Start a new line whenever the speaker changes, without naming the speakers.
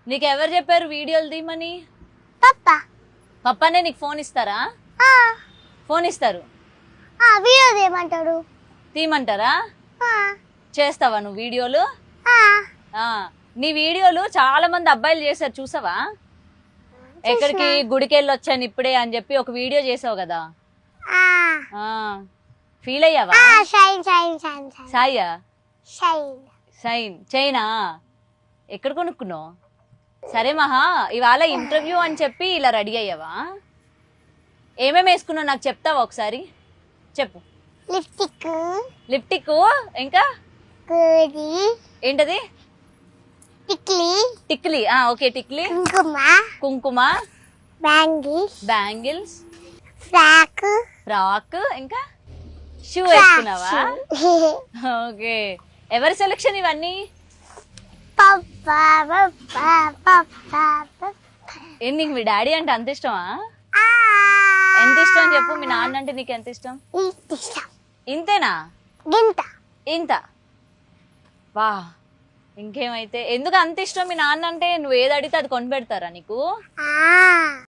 నీకు ఎవరు చెప్పారు వీడియోలు తీయమని?
పప్పా
పప్పానే నీకు ఫోన్ ఇస్తారా? ఫోన్ ఇస్తారు,
వీడియో తీయమంటాడు.
తీయమంటారా?
ఆ,
చేస్తావా నువ్వు వీడియోలు?
ఆ,
ఆ, నీ వీడియోలు చాలా మంది అబ్బాయిలు చేశారు, చూసావా? ఎక్కడికి గుడికి వెళ్ళి వచ్చాను ఇప్పుడే అని చెప్పి ఒక వీడియో చేసావు కదా.
ఆ.
ఫీల్ అయ్యావా?
షైన్ షైన్ షైన్ షైన్
సాయ్యా
షైన్.
సైన్ చైనా ఎక్కడ కొనుక్కున్నావు? సరే మహా, ఇవాళ ఇంటర్వ్యూ అని చెప్పి ఇలా రెడీ అయ్యావా? ఏమేమి వేసుకున్నావు నాకు చెప్తావా ఒకసారి? చెప్పు.
లిప్స్టిక్,
లిప్టిక్, ఇంకా
గుడి,
ఏంటది?
టిక్లీ,
టిక్లీ. ఓకే, టిక్లీ,
కుంకుమ,
కుంకుమ,
బ్యాంగిల్స్,
బ్యాంగిల్స్,
ఫ్రాక్,
ఫ్రాక్, ఇంకా షూ వేసుకున్నావా? ఓకే. ఎవరి సెలక్షన్ ఇవన్నీ?
పప్పా పప్పా పప్పా పప్పా.
ఏంది నీకు మీ డాడీ అంటే అంత ఇష్టమా? ఎంత ఇష్టం చెప్పు. మీ నాన్న అంటే నీకు ఎంత ఇష్టం?
ఇష్టం.
ఇంతేనా?
గింత.
ఇంత? వా, ఇంకేమైతే. ఎందుకు అంత ఇష్టం మీ నాన్న అంటే? నువ్వు ఏది అడిగితే అది కొని పెడతారా నీకు?
ఆ